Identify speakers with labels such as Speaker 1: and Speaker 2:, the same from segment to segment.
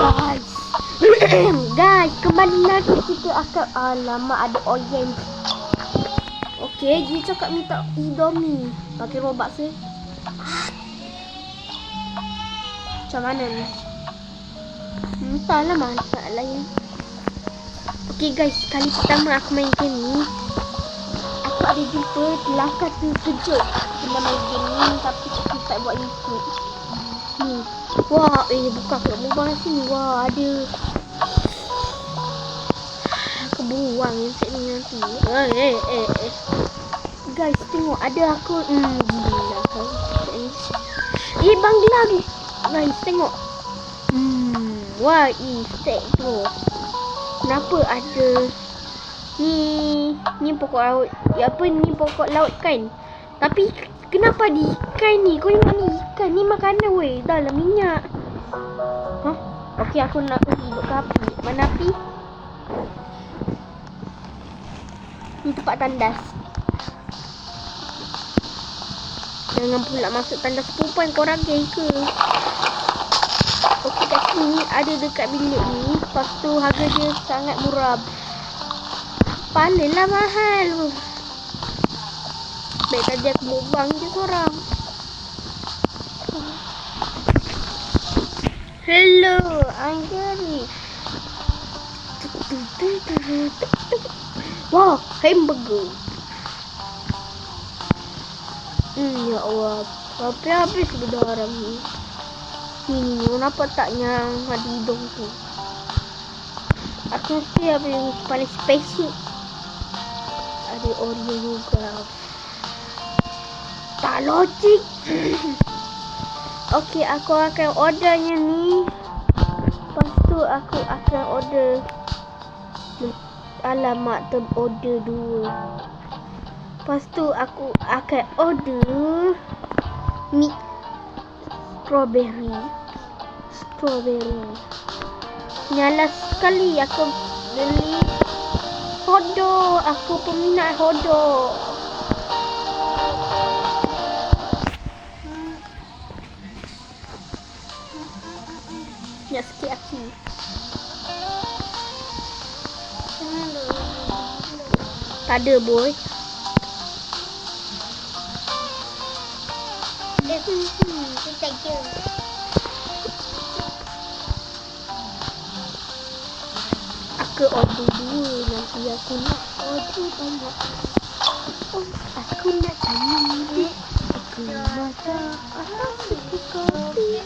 Speaker 1: Guys. Guys, kembali lagi kita akan alamak ada oyen. Okey, dia cakap minta Indomie pakai Robux ni. Macam mana ni? Entahlah masalah ya. Okey guys, kali pertama aku main game ni, aku ada jumpa langkah terkejut kena main game ni tapi aku tak buat YouTube. Ni. Wah, buka pula mobile sini. Wah, ada. Aku buang insect ni nanti. Guys, tengok ada aku. Gila kan. Bangla ni. Guys, tengok. Wah, insect tu. Kenapa ada ni pokok laut. Ni pokok laut kan. Tapi kenapa di ikan ni? Kau tengok ni ikan ni makanan weh. Dah lah minyak. Hah? Okey, aku nak pergi duduk ke api. Mana api? Ni tempat tandas. Jangan pula masuk tandas perempuan, korang gay ke? Okey, kat sini ada dekat bilik ni. Lepas tu harga dia sangat murah. Paling lah mahal. Baik tadi aku mukbang je seorang. Hello, I'm Gary. Wah, hamburger. Ya Allah, habis berdarah ni. Ni, kenapa tak yang ada hidung tu? Aku mesti apa yang paling spesifik. Ada Oreo juga. Tak logik. Okey, aku akan ordernya ni. Lepas tu aku akan order. Alamak, terorder 2. Lepas tu aku akan order mix strawberry. Nyala sekali aku beli hotdog. Aku peminat hotdog. Nak sikit api. Tak ada boy.
Speaker 2: Kita je.
Speaker 1: Aku order 2. Nanti aku nak order banyak. Aku nak tanya. Aku masak. Aku kopi.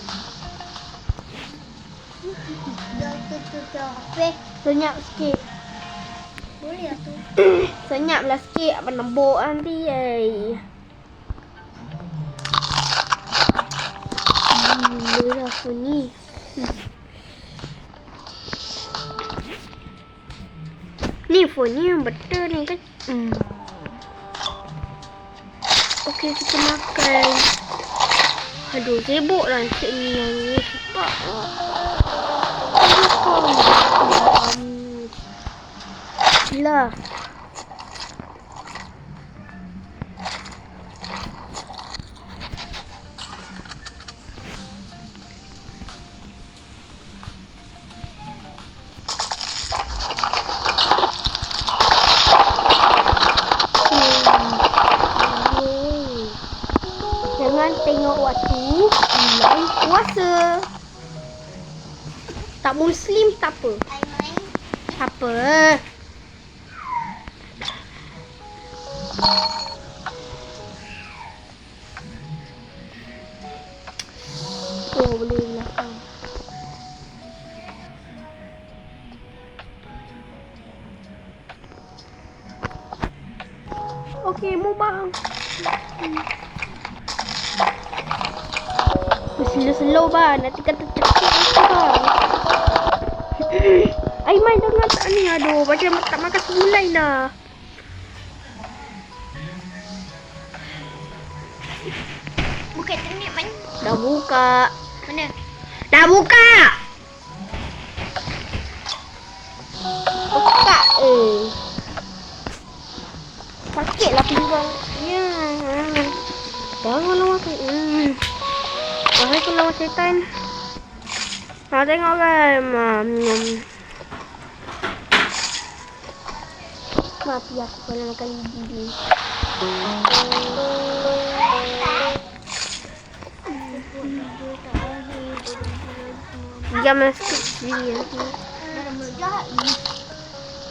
Speaker 1: Senyap sikit.
Speaker 2: Boleh lah tu.
Speaker 1: Senyaplah sikit. Apa nembok nanti. Gila aku ni. Ni phone ni yang betul ni kan. Okey, kita makan. Aduh, sibuk lah insect ni yang ni. Sebab lah. Jangan tengok waktu bulan puasa. Tak Muslim tak apa. Tak apa. Oh, boleh belakang. Okey, mubang. Slow-slow bang. Nanti kata cekik bang. Aiman jangan tak ni. Aduh, macam tak makan sebulan dah.
Speaker 2: Buka internet mana?
Speaker 1: Dah buka.
Speaker 2: Mana?
Speaker 1: Dah buka. Buka sakitlah pinggang. Ya. Janganlah makan. Wahai kalau setan. Tengok kan. Mati aku kalau makan gigi. Dia masuk sini.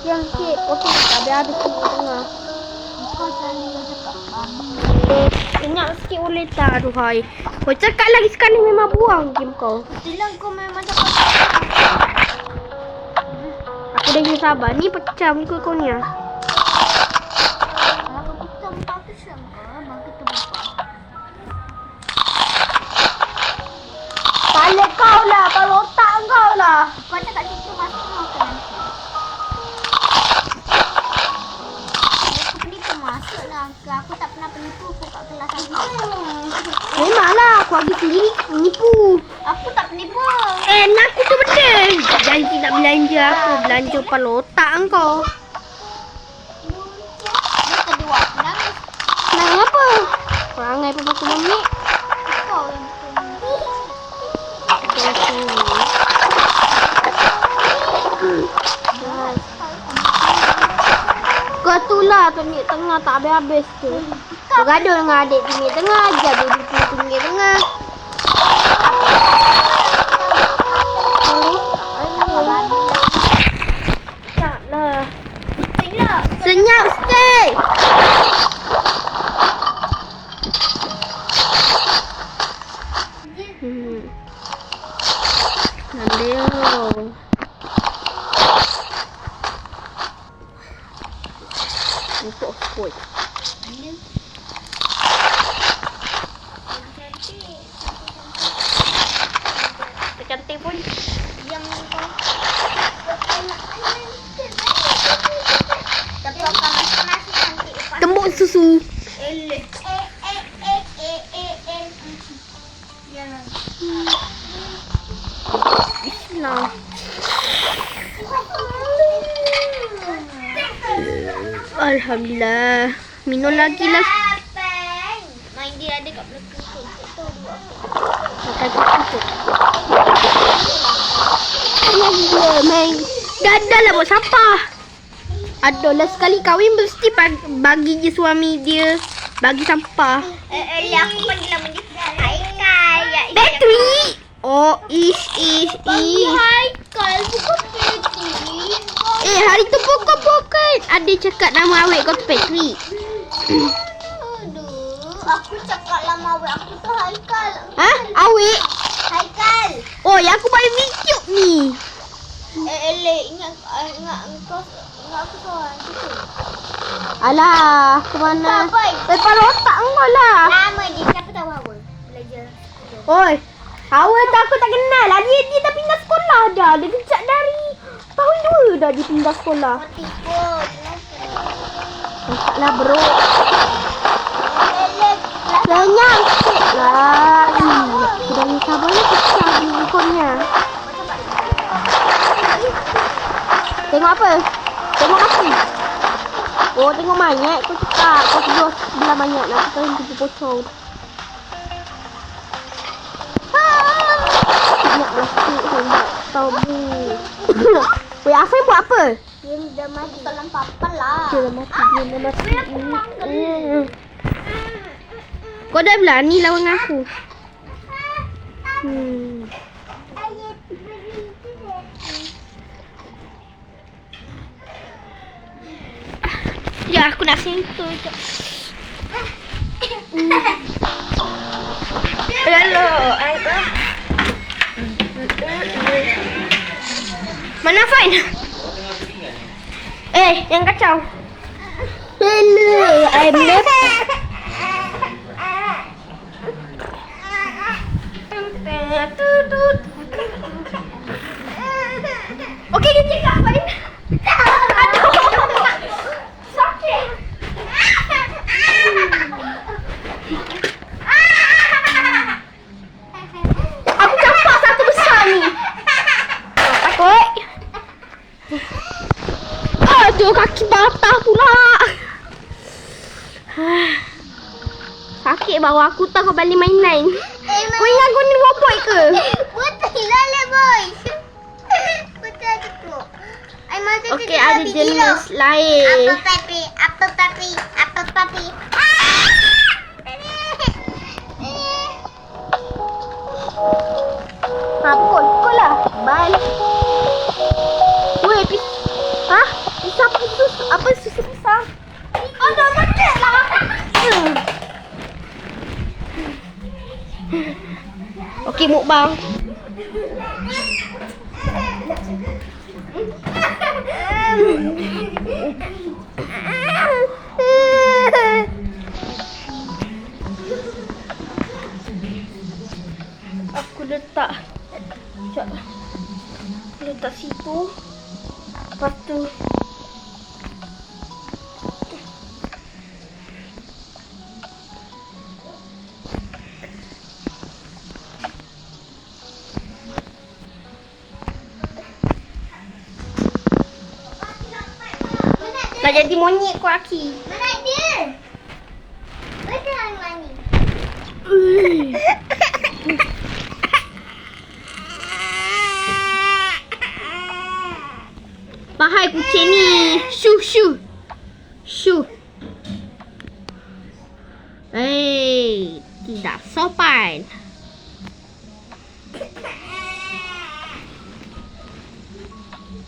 Speaker 1: Yang sikit. Okey, habis tengah.
Speaker 2: Kau selalu cakap babi.
Speaker 1: Senyap sikit boleh tak? Aduhai. Kau cakap lagi sekali memang buang game kau.
Speaker 2: Itulah kau memang cakap.
Speaker 1: Aku dah ingin sabar. Ni pecah muka kau ni.
Speaker 2: Kalau kau pecah muka aku siapa? Maka terbapa.
Speaker 1: Kepala kau lah. Kepala otak kau lah.
Speaker 2: Kau cakap situ masuk makan. Aku penipu masuk lah. Aku tak pernah penipu kau kat kelas aku.
Speaker 1: Memanglah. Aku lagi sendiri penipu.
Speaker 2: Aku tak penipu.
Speaker 1: Aku tu betul. Janji nak belanja aku. Belanja kepala otak kau.
Speaker 2: Dia kedua aku nangis.
Speaker 1: Nangis apa? Perangai pun aku mengik.
Speaker 2: Kau yang penipu.
Speaker 1: Kau tu lah tunjuk tengah tak habis-habis tu. Kau gaduh dengan adik pinggir tengah, jaga di pinggir tengah. Taklah. Senyap sikit. Ambil. Untuk spoil. Cantik pun.
Speaker 2: Yang kau. Tapi kau masih cantik.
Speaker 1: Tembuk susu.
Speaker 2: Eleh. Jangan.
Speaker 1: Bismillah. Alhamdulillah. Minum lagi lah.
Speaker 2: Main dia ada kat belakang tu. Tahu dua aku.
Speaker 1: Makan tu. Lagi dia main. Dah lah buat sampah. Adalah sekali kahwin mesti bagi je suami dia. Bagi sampah.
Speaker 2: Aku panggil nama dia Haikal.
Speaker 1: Battery. Oh, ish.
Speaker 2: Haikal bukan Petri.
Speaker 1: Hari tu pokok-pokok. Adik cakap nama awet kau tu Patrick.
Speaker 2: Aduh, aku cakap lama awet aku tu Haikal.
Speaker 1: Awet?
Speaker 2: Haikal.
Speaker 1: Oh, yang aku paling video ni.
Speaker 2: Ingat aku seorang situ.
Speaker 1: Alah, ke mana?
Speaker 2: Apa?
Speaker 1: Kepala otak kau lah.
Speaker 2: Nama dia siapa tahu Hawa? Belajar.
Speaker 1: Oi, Hawa tu aku tak kenal lah. Dia dah pindah sekolah dah. Dia sejak dari tahun 2 dah dia pindah sekolah.
Speaker 2: Kau tipu.
Speaker 1: Taklah bro. Senyap sikit lah. Aku dah ni sabar lah pecah di handphonenya. Tengok apa? Tengok kaki. Oh, tengok mayat. Kau cakap. Kau tidur sebelah mayat. Nanti kau yang tipu pocong. Ingat plastik hendak tabu. Weh, Afin buat apa?
Speaker 2: Dia dah mati dalam papan lah.
Speaker 1: Dia dah mati. Kau dah berani lawan aku. Ya, aku nak sentuh je. Hello, mana Fain? Yang kacau. Hello, I'm left. Okey, dia cakap Fain. Aduh. Sakit. Aku campak satu besar ni. Takut. Aduh, kaki patah pula. Sakit bawa aku tak kau balik mainan. Kau ingat kau ni robot ke?
Speaker 2: Betul lah boy.
Speaker 1: lain.
Speaker 2: Papi? Apa papi?
Speaker 1: Pukul lah. Bye. Weh, hah? Pisang putus. Apa susu pisang?
Speaker 2: Oh, dah mati lah.
Speaker 1: Okey, mukbang. Aku letak. Sekejap. Aku letak situ. Lepas tu. Nak jadi monyet kau Aki.
Speaker 2: Mana dia? Mana yang mani?
Speaker 1: Bahai kucing ni. Shoo. Hei, tidak sopan.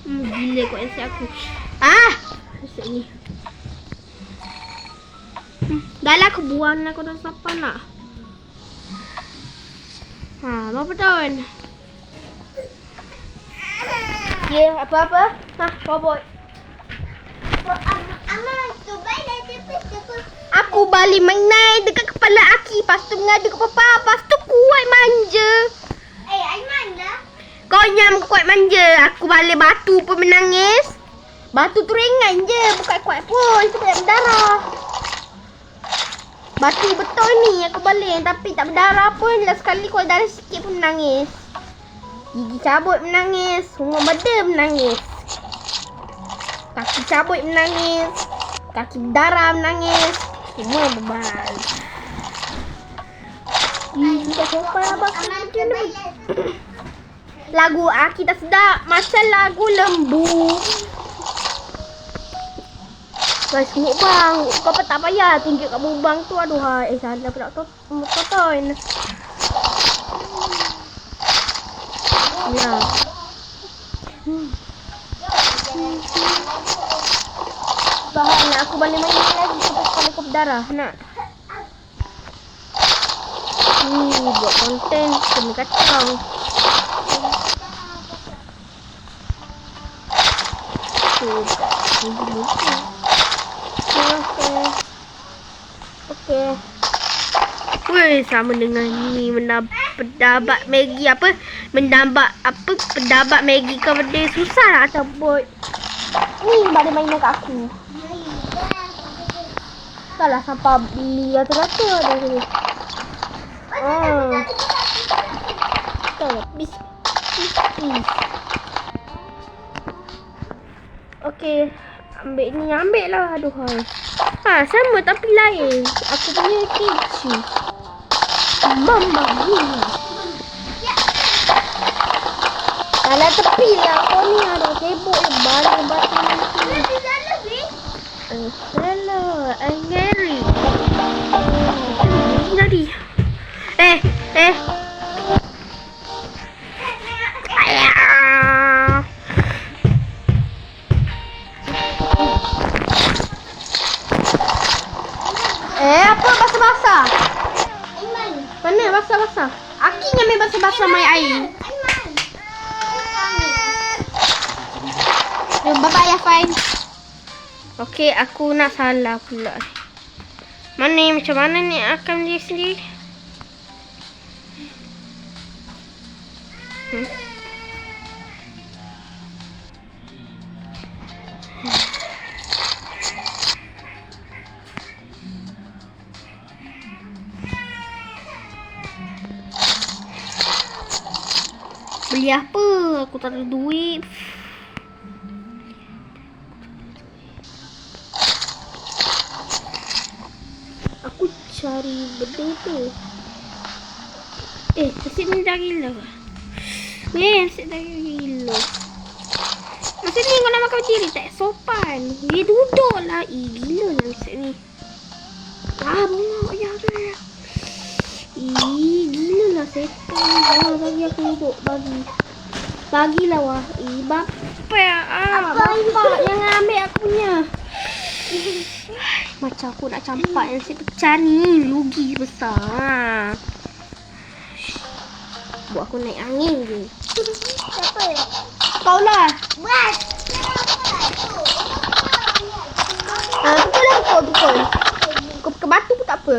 Speaker 1: Gila kau nasi aku. Nasi ni. Dah lah aku buang lah, kau dah sopan nak. Berapa tahun? Ya, apa-apa? Bobot. Aku balik main dekat kepala Aki. Lepas tu mengadu ke papa. Lepas tu kuat manja.
Speaker 2: Aiman lah.
Speaker 1: Kau nyam kuat manja. Aku balik batu pun menangis. Batu tu ringan je. Bukan kuat pun. Sebab berdarah. Batu betul ni aku balik. Tapi tak berdarah pun. Last sekali kuat darah sikit pun menangis. Gigi cabut menangis. Rumah beda menangis. Kaki cabut menangis. Kaki berdarah menangis. Semua bebal. Tak sopan abang. Lagu Aki tak sedap. Macam lagu lembu. Guys, mukbang. Kau apa tak payah tunjuk kat mukbang tu. Aduh, salah pula tonton. Ya. Bahan nak aku balik main lagi. Sampai kepala kau berdarah. Nak? Buat konten. Kena kacau. Okey. Weh, sama dengan ni pendapat Maggi apa? Pendapat Maggi kau benda susah nak sebut. Ni balik mainan kat aku. Taklah sampah beli rata-rata ada sini. Taklah bis. Okey, ambil lah. Aduh. Sama tapi lain. Aku punya kecil. Mama ni. Alah tepi lah kau ni. Aduh, sibuk je. Balik batu ni. Hello, I'm Gary. Tadi. Apa basah-basah? Mana basah-basah? Aki ngambil basah-basah mai air. Bye-bye ya, fine. Okey, aku nak salah pula. Macam mana ni akan dia sendiri? Beli apa? Aku tak ada duit. Aku cari benda tu. Asyik ni dah gila. Asyik dah gila. Masa ni kau nak makan berdiri tak sopan. Dia duduk lah. Gila lah Ustaz ni. Bongok je aku. Gila lah setan. Bagi aku duduk. Bagilah wah. Bapak. Jangan ambil aku punya. Macam aku nak campak yang saya pecah ni. Rugi besar. Buat aku naik angin je.
Speaker 2: Siapa?
Speaker 1: Kau lah.
Speaker 2: Buat.
Speaker 1: Pukul. Kau pakai batu pun tak apa.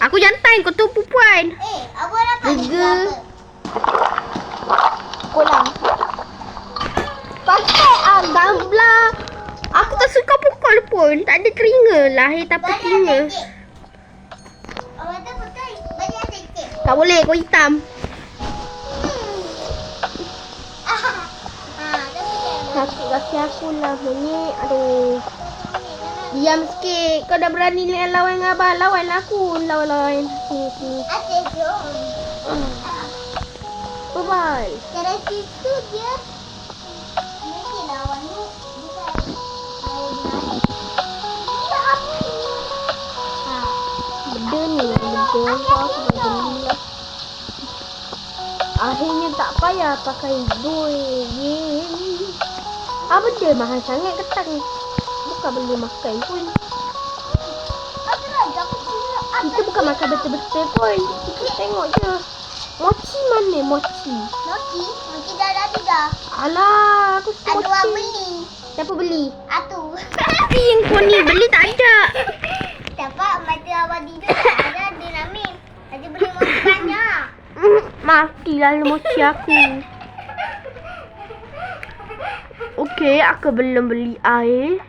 Speaker 1: Aku jantan, kau tu puan.
Speaker 2: Apa dapat?
Speaker 1: Lega. Kau lah. Pakai gamblah. Aku tak suka pukul pun. Tak ada telinga. Lahir tanpa telinga.
Speaker 2: Awak tu betul. Banyak sikit.
Speaker 1: Tak boleh, kau hitam. Sakit kaki aku lah bunyi. Aduh. Diam sikit. Kau dah berani lawan dengan abang. Lawan lah aku. Lawan. Sini.
Speaker 2: Asyik jom.
Speaker 1: Bye-bye.
Speaker 2: Dari situ dia. Mesti lawan tu.
Speaker 1: Benda ni. Benda kau aku dah beli lah. Akhirnya tak payah pakai duit. Apa dia mahal sangat ketang. Bukan beli makan pun. Kita bukan makan betul-betul pun. Kita tengok je. Mochi mana mochi?
Speaker 2: Mochi dah dah.
Speaker 1: Alah, aku suka
Speaker 2: Ada
Speaker 1: mochi.
Speaker 2: orang beli.
Speaker 1: Siapa beli?
Speaker 2: Atu.
Speaker 1: Tapi yang kau ni beli tak ada.
Speaker 2: Dapat mata awak tidur tak ada. Dia nak ambil. Ada beli mochi banyak.
Speaker 1: Matilah mochi aku. Okey, aku belum beli air.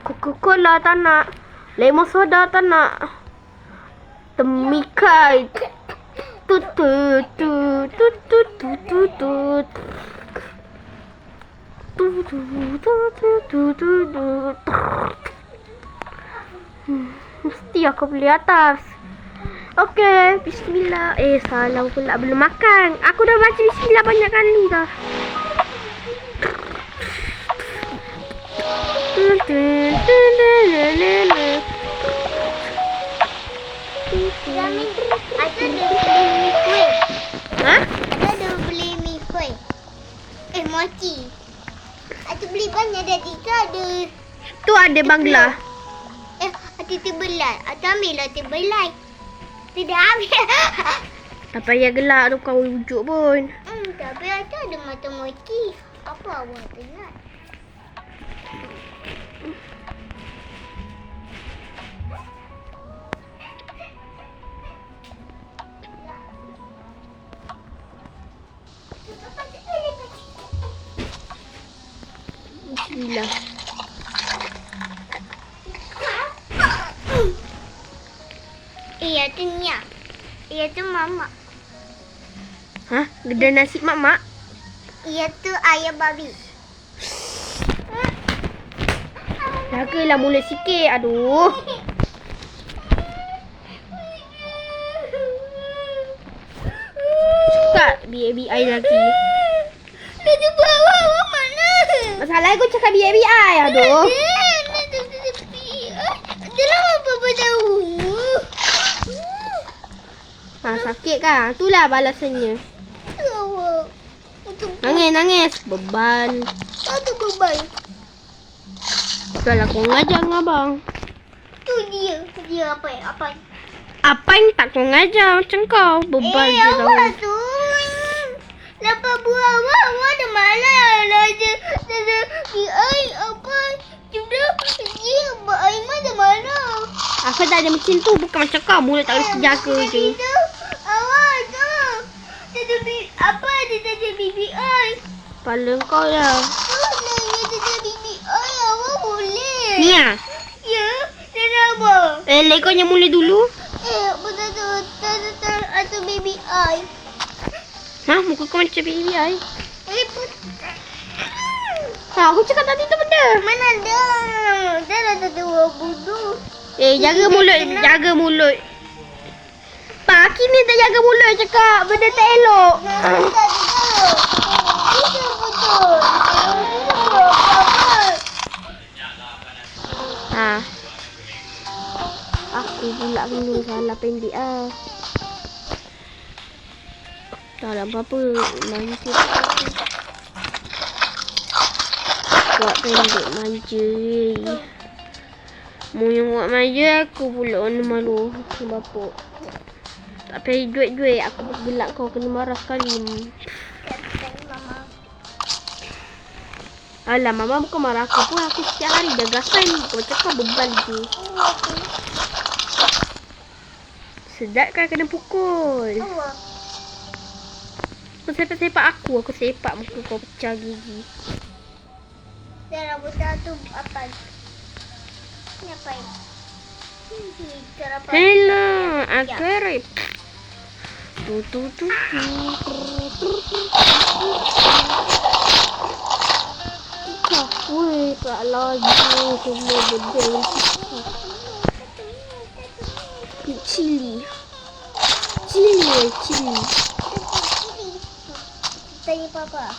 Speaker 1: Coca-Cola tak nak. Lemon soda tak nak. Temikai. Tut. Mesti aku beli atas. Okey, bismillah. Salah pula belum makan. Aku dah baca bismillah banyak kali dah.
Speaker 2: Ada beli mi kuih.
Speaker 1: Ha?
Speaker 2: Ada beli mi kuih. Mochi. Ada beli banyak dah tiga ada.
Speaker 1: Tu ada bangla.
Speaker 2: Ada terbelai. Ada ambil lah terbelai. Tidak ambil.
Speaker 1: Tak payah gelak tu kau rujuk pun.
Speaker 2: Tapi ada mata mochi. Apa awak tengok?
Speaker 1: Bismillah.
Speaker 2: Iya tu Nia. Iya tu Mama.
Speaker 1: Hah? Geda nasi mak-mak?
Speaker 2: Iya tu ayah babi.
Speaker 1: Jagalah mulut sikit. Aduh. Cakap BABI lagi.
Speaker 2: Dah jumpa awak mana?
Speaker 1: Masalah aku cakap BABI. Aduh.
Speaker 2: Itulah apa tahu.
Speaker 1: Sakit kan? Itulah balasannya.
Speaker 2: Awak.
Speaker 1: Nangis. Beban.
Speaker 2: Ada beban.
Speaker 1: Kalau kau ngajar dengan abang.
Speaker 2: Tu dia. Dia apa?
Speaker 1: Apa yang tak kau ngajar macam kau? Beban je tau.
Speaker 2: Awak tu. Lepas buah awak dah malas. Dah di air apa. Sudah dia Aiman dah malas.
Speaker 1: Aku tak ada mesin tu. Bukan macam kau. Mulut tak boleh terjaga je.
Speaker 2: Awak tu. Dia tak ada BBI.
Speaker 1: Kepala kau lah.
Speaker 2: Dia tak ada BBI. Awak boleh.
Speaker 1: Ni lah.
Speaker 2: Ya. Dan apa?
Speaker 1: Lekonya mula dulu.
Speaker 2: Betul-betul. Ada BBI.
Speaker 1: Hah? Muka kau macam BBI. Aku cakap tadi tu benda.
Speaker 2: Mana ada? Dah ada dua budu.
Speaker 1: Jaga mulut. Pak ni tak jaga mulut cakap benda tak elok.
Speaker 2: Tak ada. Itu betul.
Speaker 1: Ini salah pendek ah. Tak ada apa-apa. Manja. Buat pendek manja. Mu yang buat manja aku pula warna malu. Bapak. Tak payah duit-duit. Aku gelak kau kena marah sekali. Alah, mama bukan marah aku pun. Aku setiap hari gagasan. Kau cakap beban je. Sedap kan kena pukul. Kau sepak-sepak aku sepak muka kau pecah gigi.
Speaker 2: Dan rambut satu apa? Ini apa ini?
Speaker 1: Hello, akhirnya. Weh, tak lagi semua benda. Cili.
Speaker 2: Tanya papa.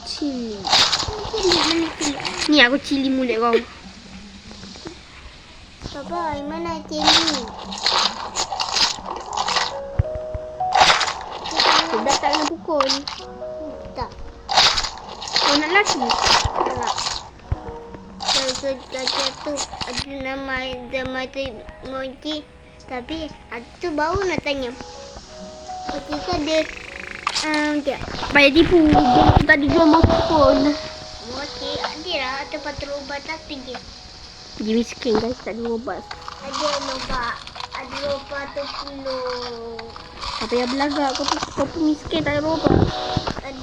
Speaker 1: Cili. Ni aku cili mulut kau.
Speaker 2: Papa, mana cili?
Speaker 1: Sedap tak kena pukul.
Speaker 2: Tak.
Speaker 1: Kau nak laki?
Speaker 2: Tak. Kerja tu ada nama tu Moji. Tapi tu baru nak tanya. Kita dia
Speaker 1: Bayar tipu. Dia tadi jual pukul.
Speaker 2: Moji ada lah tempat terubat tapi dia.
Speaker 1: Dia miskin guys, tak ada ubat.
Speaker 2: Ada lomba tu kilo.
Speaker 1: Tak payah belagak. Kau pun miskin tak ada ubat.
Speaker 2: Ada